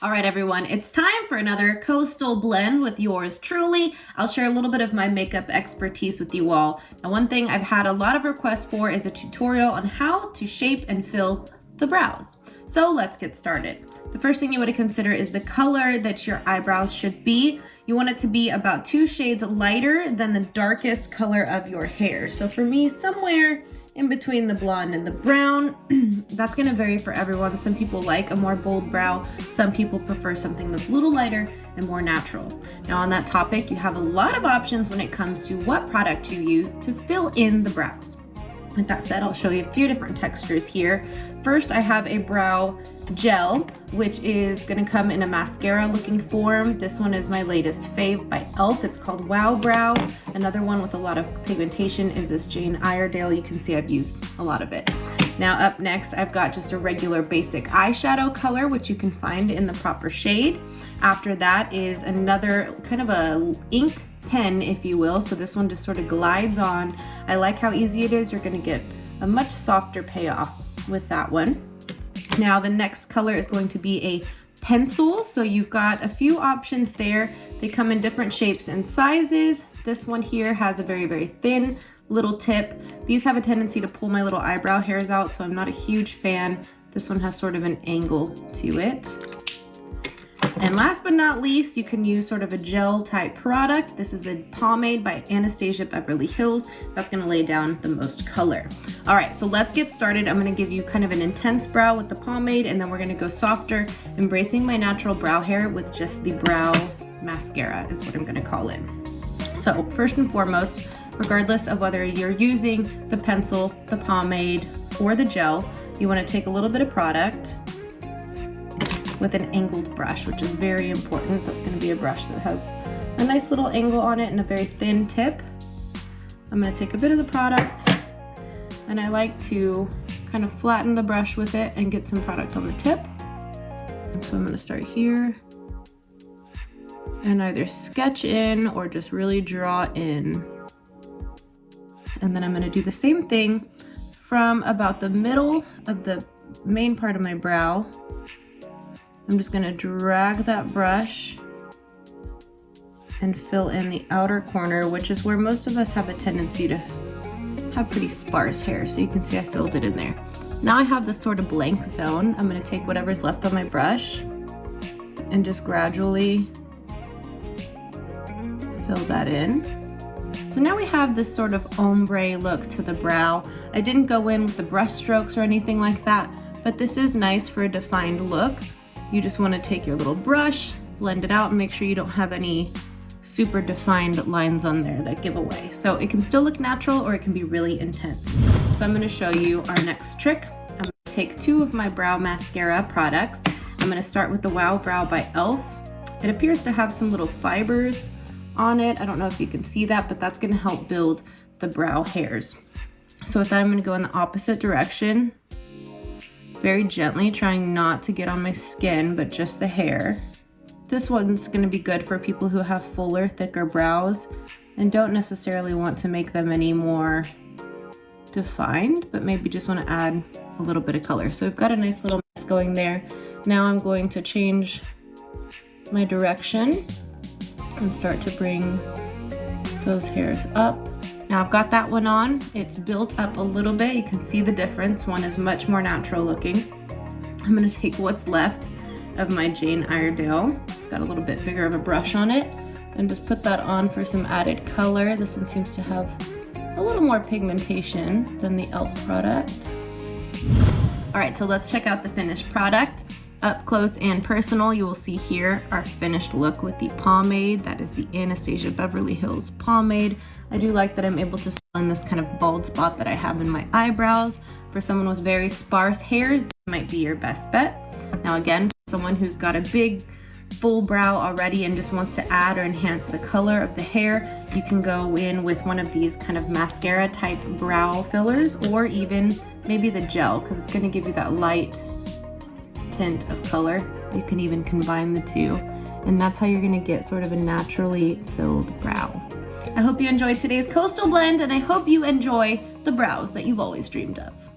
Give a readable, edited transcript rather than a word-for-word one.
All right, everyone, it's time for another coastal blend with yours truly. I'll share a little bit of my makeup expertise with you all. Now, one thing I've had a lot of requests for is a tutorial on how to shape and fill the brows. So let's get started. The first thing you want to consider is the color that your eyebrows should be. You want it to be about 2 shades lighter than the darkest color of your hair. So for me, somewhere in between the blonde and the brown. That's gonna vary for everyone. Some people like a more bold brow. Some people prefer something that's a little lighter and more natural. Now on that topic, you have a lot of options when it comes to what product you use to fill in the brows. With that said, I'll show you a few different textures here. First, I have a brow gel, which is gonna come in a mascara looking form. This one is my latest fave by e.l.f. It's called Wow Brow. Another one with a lot of pigmentation is this Jane Iredale. You can see I've used a lot of it. Now up next, I've got just a regular basic eyeshadow color, which you can find in the proper shade. After that is another kind of a ink pen, if you will. So this one just sort of glides on. I like how easy it is. You're gonna get a much softer payoff with that one. Now the next color is going to be a pencil. So you've got a few options there. They come in different shapes and sizes. This one here has a very, very thin little tip. These have a tendency to pull my little eyebrow hairs out, so I'm not a huge fan. This one has sort of an angle to it. And last but not least, you can use sort of a gel type product. This is a pomade by Anastasia Beverly Hills. That's gonna lay down the most color. All right, so let's get started. I'm gonna give you kind of an intense brow with the pomade, and then we're gonna go softer, embracing my natural brow hair with just the brow mascara is what I'm gonna call it. So first and foremost, regardless of whether you're using the pencil, the pomade, or the gel, you wanna take a little bit of product with an angled brush, which is very important. That's gonna be a brush that has a nice little angle on it and a very thin tip. I'm gonna take a bit of the product, and I like to kind of flatten the brush with it and get some product on the tip. So I'm gonna start here and either sketch in or just really draw in. And then I'm gonna do the same thing from about the middle of the main part of my brow. I'm just gonna drag that brush and fill in the outer corner, which is where most of us have a tendency to have pretty sparse hair. So you can see I filled it in there. Now I have this sort of blank zone. I'm gonna take whatever's left on my brush and just gradually fill that in. So now we have this sort of ombre look to the brow. I didn't go in with the brush strokes or anything like that, but this is nice for a defined look. You just want to take your little brush, blend it out, and make sure you don't have any super defined lines on there that give away. So it can still look natural or it can be really intense. So I'm going to show you our next trick. I'm going to take 2 of my brow mascara products. I'm going to start with the Wow Brow by e.l.f. It appears to have some little fibers on it. I don't know if you can see that, but that's going to help build the brow hairs. So with that, I'm going to go in the opposite direction, very gently, trying not to get on my skin, but just the hair. This one's gonna be good for people who have fuller, thicker brows and don't necessarily want to make them any more defined, but maybe just wanna add a little bit of color. So we've got a nice little mess going there. Now I'm going to change my direction and start to bring those hairs up. Now I've got that one on. It's built up a little bit. You can see the difference. One is much more natural looking. I'm gonna take what's left of my Jane Iredale. It's got a little bit bigger of a brush on it, and just put that on for some added color. This one seems to have a little more pigmentation than the e.l.f. product. All right, so let's check out the finished product. Up close and personal, you will see here our finished look with the pomade. That is the Anastasia Beverly Hills pomade. I do like that I'm able to fill in this kind of bald spot that I have in my eyebrows. For someone with very sparse hairs, this might be your best bet. Now again, someone who's got a big full brow already and just wants to add or enhance the color of the hair, you can go in with one of these kind of mascara type brow fillers, or even maybe the gel, because it's going to give you that light tint of color. You can even combine the two, and that's how you're going to get sort of a naturally filled brow. I hope you enjoyed today's coastal blend, and I hope you enjoy the brows that you've always dreamed of.